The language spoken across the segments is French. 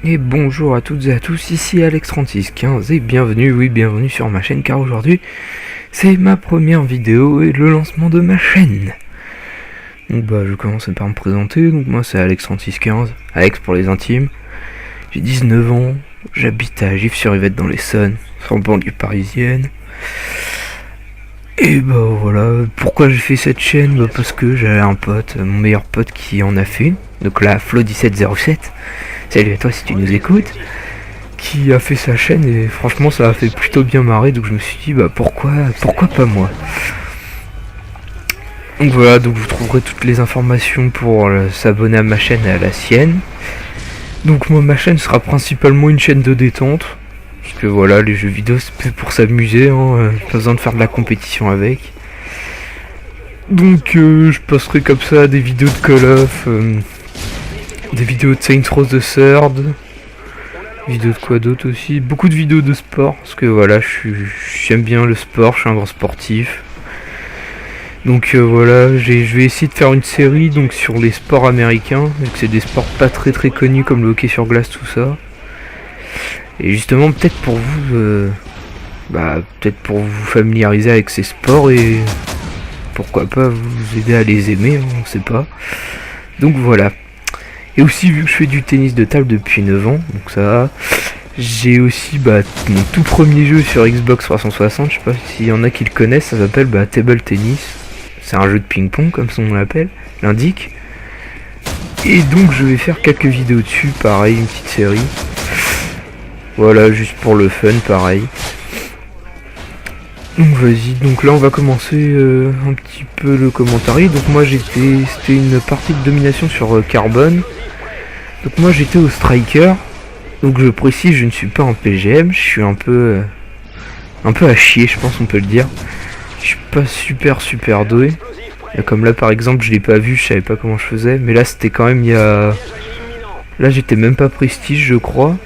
Et bonjour à toutes et à tous, ici Alex3615 et bienvenue sur ma chaîne, car aujourd'hui c'est ma première vidéo et le lancement de ma chaîne. Donc je commence par me présenter. Donc moi c'est Alex3615, Alex pour les intimes. J'ai 19 ans, j'habite à Gif-sur-Yvette dans l'Essonne, en banlieue parisienne. Et voilà, pourquoi j'ai fait cette chaîne? Parce que j'avais un pote, mon meilleur pote qui en a fait, donc là Flo1707, salut à toi si tu nous écoutes, qui a fait sa chaîne et franchement ça a fait plutôt bien marrer, donc je me suis dit pourquoi pas moi. Donc voilà, donc vous trouverez toutes les informations pour s'abonner à ma chaîne et à la sienne. Donc moi ma chaîne sera principalement une chaîne de détente. Parce que voilà, les jeux vidéo c'est plus pour s'amuser, pas besoin de faire de la compétition avec. Donc je passerai comme ça des vidéos de Call of, des vidéos de Saints Row the Third, vidéos de quoi d'autre aussi, beaucoup de vidéos de sport, parce que voilà, j'aime bien le sport, je suis un grand sportif. Donc voilà, je vais essayer de faire une série donc sur les sports américains, vu que c'est des sports pas très connus comme le hockey sur glace, tout ça. Et justement peut-être pour vous familiariser avec ces sports et pourquoi pas vous aider à les aimer, on sait pas. Donc voilà. Et aussi vu que je fais du tennis de table depuis 9 ans, donc ça va. J'ai aussi mon tout premier jeu sur Xbox 360, je sais pas s'il y en a qui le connaissent, ça s'appelle Table Tennis. C'est un jeu de ping-pong comme son nom l'indique. Et donc je vais faire quelques vidéos dessus, pareil, une petite série. Voilà, juste pour le fun, pareil. Donc vas-y, donc là on va commencer un petit peu le commentaire. Donc moi c'était une partie de domination sur Carbone. Donc moi j'étais au Striker. Donc je précise, je ne suis pas en PGM, je suis un peu à chier, je pense on peut le dire. Je suis pas super doué. Et comme là par exemple je l'ai pas vu, je savais pas comment je faisais. Mais là c'était quand même Là j'étais même pas prestige je crois.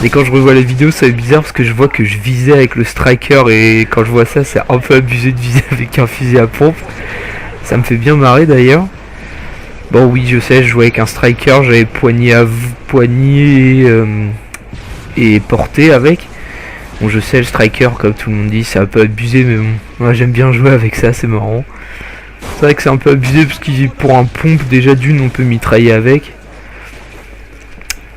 Et quand je revois la vidéo ça fait bizarre parce que je vois que je visais avec le Striker. Et quand je vois ça c'est un peu abusé de viser avec un fusil à pompe. Ça me fait bien marrer d'ailleurs. Bon oui je sais, je jouais avec un Striker, j'avais poignet et portée avec. Bon je sais le Striker comme tout le monde dit c'est un peu abusé, mais bon, moi j'aime bien jouer avec ça, c'est marrant. C'est vrai que c'est un peu abusé parce que pour un pompe déjà d'une on peut mitrailler avec.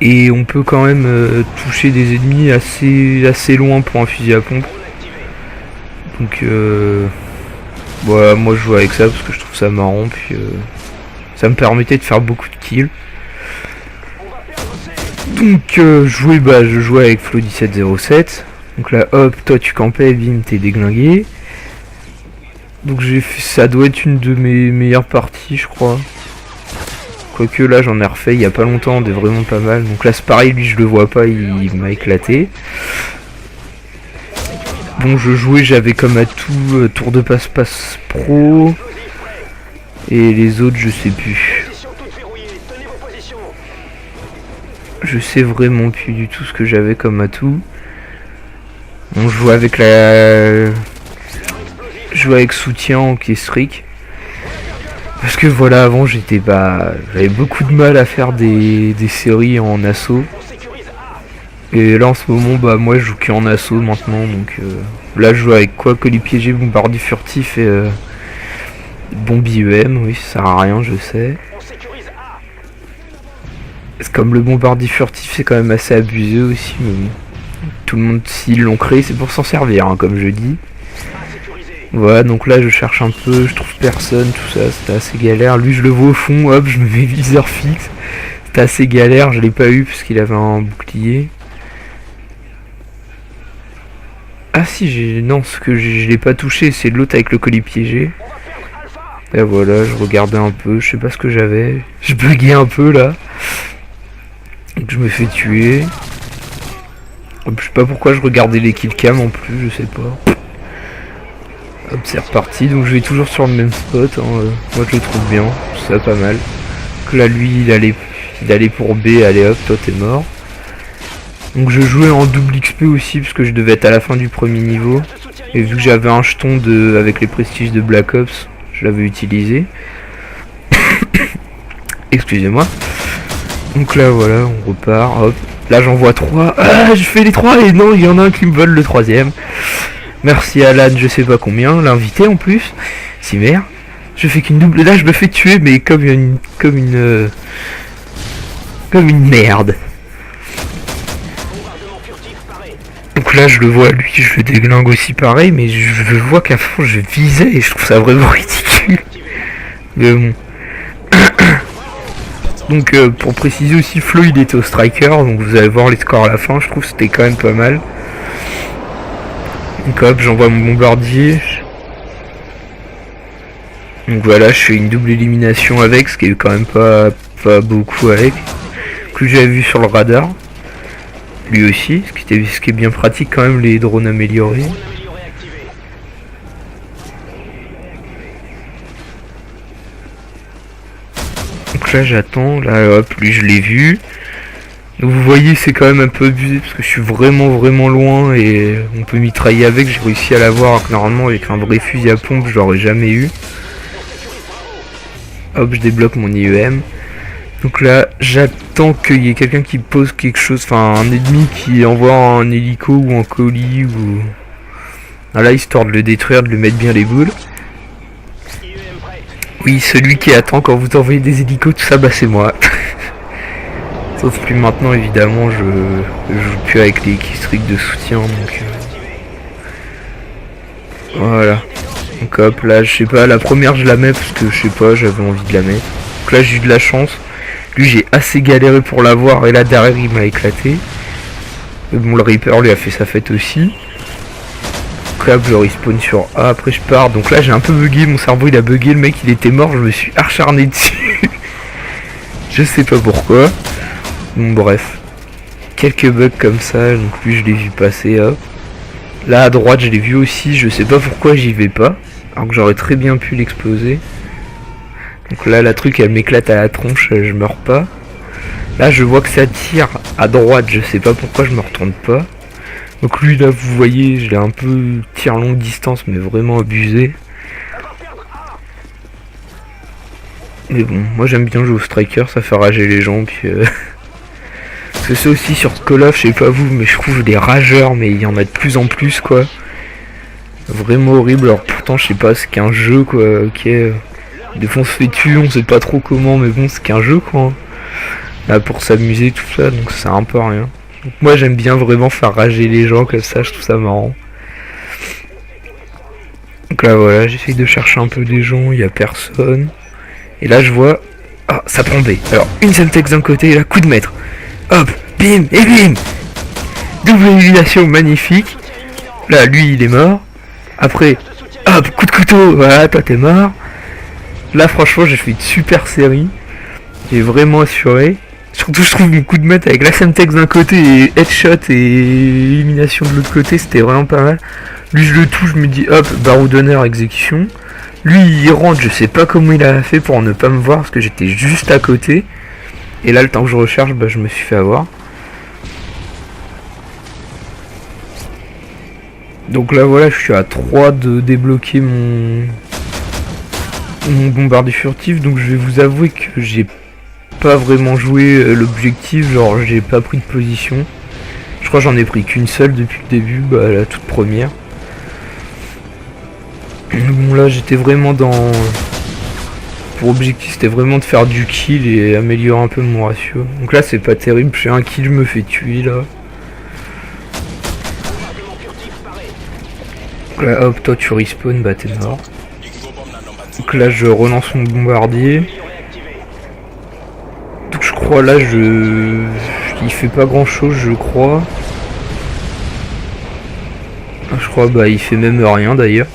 Et on peut quand même toucher des ennemis assez loin pour un fusil à pompe. Donc voilà, moi je joue avec ça parce que je trouve ça marrant, puis ça me permettait de faire beaucoup de kills. Donc je jouais avec Flo1707. Donc là hop, toi tu campais, bim, t'es déglingué. Donc ça doit être une de mes meilleures parties je crois. Quoique là j'en ai refait il y a pas longtemps, des vraiment pas mal. Donc là c'est pareil, lui je le vois pas, il m'a éclaté. Bon je jouais, j'avais comme atout tour de passe pro. Et les autres je sais plus. Je sais vraiment plus du tout ce que j'avais comme atout. On jouait avec Je jouais avec soutien en Kestric. Parce que voilà, avant j'avais beaucoup de mal à faire des séries en assaut. Et là en ce moment moi je joue qu'en assaut maintenant. Donc là je joue avec quoi? Colis piégé, bombardier furtif et bombi EM, oui ça sert à rien je sais. C'est comme le bombardier furtif c'est quand même assez abusé aussi, mais bon. Tout le monde s'ils l'ont créé c'est pour s'en servir comme je dis. Voilà, donc là je cherche un peu, je trouve personne, tout ça, c'était assez galère. Lui je le vois au fond, hop, je me mets viseur fixe. C'était assez galère, je l'ai pas eu parce qu'il avait un bouclier. Ah si, non, ce que je l'ai pas touché, c'est l'autre avec le colis piégé. Et voilà, je regardais un peu, je sais pas ce que j'avais. Je buguais un peu là. Donc je me fais tuer. Je sais pas pourquoi je regardais les killcam en plus, je sais pas. Hop, c'est reparti, donc je vais toujours sur le même spot, moi je le trouve bien, ça va pas mal. Donc là lui il allait pour B, allez hop, toi t'es mort. Donc je jouais en double XP aussi parce que je devais être à la fin du premier niveau. Et vu que j'avais un jeton avec les prestiges de Black Ops, je l'avais utilisé. Excusez-moi. Donc là voilà, on repart, hop. Là j'en vois 3. Ah, je fais les 3 et non, il y en a un qui me vole le 3ème. Merci Alan, je sais pas combien, l'invité en plus. Si merde. Je fais qu'une double. Là je me fais tuer mais comme une merde. Donc là je le vois lui, je le déglingue aussi pareil, mais je vois qu'à fond je visais et je trouve ça vraiment ridicule. Mais bon. Donc pour préciser aussi, Flo il était au striker, donc vous allez voir les scores à la fin, je trouve que c'était quand même pas mal. Donc hop, j'envoie mon bombardier. Donc voilà, je fais une double élimination avec, ce qui est quand même pas beaucoup avec. Que j'avais vu sur le radar. Lui aussi, ce qui est bien pratique quand même, les drones améliorés. Donc là j'attends, là hop, lui je l'ai vu. Donc vous voyez c'est quand même un peu abusé parce que je suis vraiment loin et on peut mitrailler avec, j'ai réussi à l'avoir alors que normalement avec un vrai fusil à pompe je l'aurais jamais eu. Hop, je débloque mon IEM. Donc là j'attends qu'il y ait quelqu'un qui pose quelque chose, enfin un ennemi qui envoie un hélico ou un colis ou... Voilà, histoire de le détruire, de lui mettre bien les boules. Oui, celui qui attend quand vous envoyez des hélicos, tout ça, bah c'est moi. Sauf que maintenant, évidemment, je joue plus avec les killstreaks de soutien, donc... Voilà. Donc hop, là, je sais pas, la première je la mets parce que, je sais pas, j'avais envie de la mettre. Donc là, j'ai eu de la chance. Lui, j'ai assez galéré pour l'avoir, et là, derrière, il m'a éclaté. Mais bon, le Reaper, lui, a fait sa fête aussi. Donc là, je respawn sur A, après je pars. Donc là, j'ai un peu bugué, mon cerveau, il a bugué, le mec, il était mort, je me suis acharné dessus. Je sais pas pourquoi. Bon, bref. Quelques bugs comme ça, donc lui, je l'ai vu passer, hop. Là, à droite, je l'ai vu aussi, je sais pas pourquoi j'y vais pas. Alors que j'aurais très bien pu l'exploser. Donc là, la truc, elle m'éclate à la tronche, je meurs pas. Là, je vois que ça tire à droite, je sais pas pourquoi je me retourne pas. Donc lui, là, vous voyez, je l'ai un peu tir longue distance, mais vraiment abusé. Mais bon, moi j'aime bien jouer au striker, ça fait rager les gens, puis... Parce que c'est aussi sur Call of, je sais pas vous, mais je trouve des rageurs, mais il y en a de plus en plus, quoi. Vraiment horrible, alors pourtant, je sais pas, c'est qu'un jeu, quoi, ok. Des fois on se fait tuer, on sait pas trop comment, mais bon, c'est qu'un jeu, quoi. Là, pour s'amuser, tout ça, donc ça sert un peu à rien. Donc moi j'aime bien vraiment faire rager les gens comme ça, je trouve ça marrant. Donc là voilà, j'essaye de chercher un peu des gens, il y a personne. Et là je vois... Ah, ça prend B. Alors une Semtex d'un côté et là coup de maître. Hop, bim et bim. Double élimination magnifique. Là lui il est mort. Après, hop, coup de couteau, voilà, toi t'es mort. Là franchement j'ai fait une super série. J'ai vraiment assuré. Surtout je trouve mon coup de maître avec la Semtex d'un côté et headshot et élimination de l'autre côté, c'était vraiment pas mal. Lui je le touche, je me dis hop, barreau d'honneur, exécution. Lui il rentre, je sais pas comment il a fait pour ne pas me voir parce que j'étais juste à côté. Et là le temps que je recharge, bah je me suis fait avoir. Donc là voilà, je suis à 3 de débloquer mon bombardier furtif, donc je vais vous avouer que j'ai pas vraiment joué l'objectif, genre j'ai pas pris de position. Je crois que j'en ai pris qu'une seule depuis le début, bah la toute première. Bon là j'étais vraiment dans... Pour objectif c'était vraiment de faire du kill et améliorer un peu mon ratio. Donc là c'est pas terrible, j'ai un kill, je me fais tuer là. Donc là hop, toi tu respawn, bah t'es mort. Donc là je relance mon bombardier. Donc je crois là il fait pas grand chose je crois. Je crois bah il fait même rien d'ailleurs.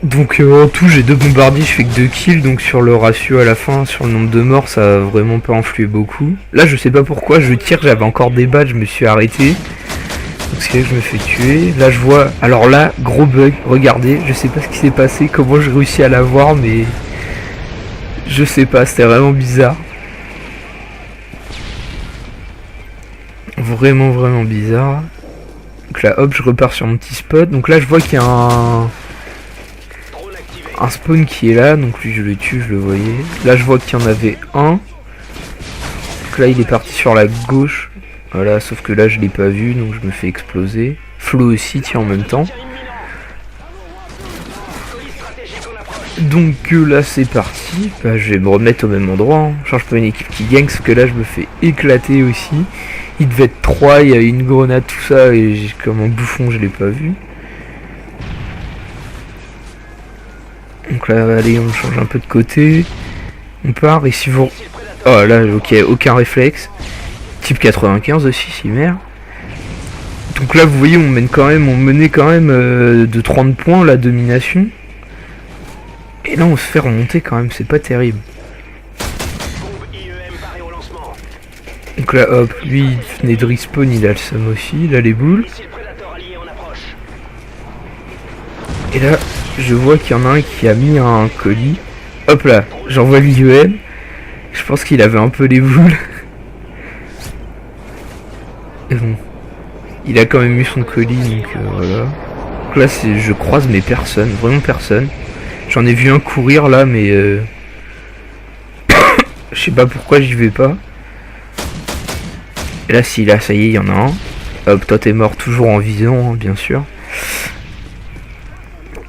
Donc en tout j'ai 2 bombardiers, je fais que 2 kills, donc sur le ratio à la fin, sur le nombre de morts ça a vraiment pas influé beaucoup. Là je sais pas pourquoi, je tire, j'avais encore des balles, je me suis arrêté. Donc c'est là que je me fais tuer. Là je vois, alors là gros bug, regardez, je sais pas ce qui s'est passé, comment j'ai réussi à l'avoir, mais je sais pas, c'était vraiment bizarre. Vraiment bizarre. Donc là hop je repars sur mon petit spot, donc là je vois qu'il y a un spawn qui est là, donc lui je le tue, je le voyais. Là je vois qu'il y en avait un. Donc là il est parti sur la gauche. Voilà, sauf que là je l'ai pas vu, donc je me fais exploser. Flo aussi, tiens, en même temps. Donc là c'est parti, bah, je vais me remettre au même endroit, hein. Je change pas une équipe qui gagne, sauf que là je me fais éclater aussi. Il devait être 3, il y avait une grenade, tout ça, et comme un bouffon je l'ai pas vu. Donc là allez, on change un peu de côté. On part, et si vous... Oh là, ok, aucun réflexe. Type 95 aussi, si merde. Donc là vous voyez on menait quand même de 30 points la domination. Et là on se fait remonter quand même, c'est pas terrible. Donc là hop, lui il venait de respawn, il a le seum aussi, il a les boules. Et là je vois qu'il y en a un qui a mis un colis. Hop là, j'envoie l'IEM. Je pense qu'il avait un peu les boules. Et bon, il a quand même eu son colis, donc voilà. Donc là je croise mais personne, vraiment personne. J'en ai vu un courir là, mais je sais pas pourquoi j'y vais pas. Et là, si là, ça y est, il y en a un. Hop, toi t'es mort toujours en visant, hein, bien sûr.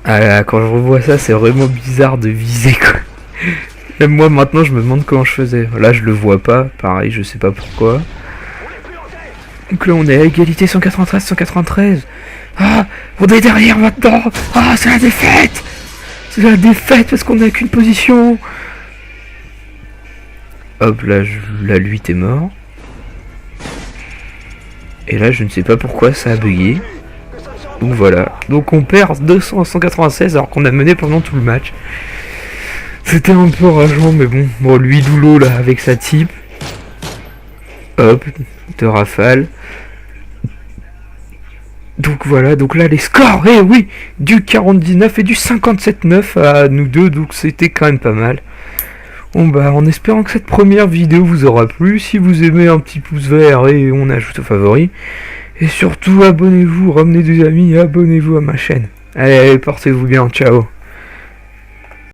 Ah là, quand je revois ça, c'est vraiment bizarre de viser quoi. Même moi maintenant, je me demande comment je faisais. Là, je le vois pas, pareil, je sais pas pourquoi. Donc là, on est à égalité 193-193. Ah, on est derrière maintenant. Ah, c'est la défaite. C'est la défaite parce qu'on n'a qu'une position. Hop là, lui t'es mort. Et là je ne sais pas pourquoi ça a bugué. Donc voilà. Donc on perd 200 à 196 alors qu'on a mené pendant tout le match. C'était un peu rageant mais bon. Bon lui Doulo là avec sa type. Hop, de rafale. Donc voilà, donc là les scores, eh oui, du 49 et du 57-9 à nous deux, donc c'était quand même pas mal. Bon bah en espérant que cette première vidéo vous aura plu, si vous aimez un petit pouce vert et on ajoute aux favoris. Et surtout abonnez-vous, ramenez des amis, abonnez-vous à ma chaîne. Allez, portez-vous bien, ciao.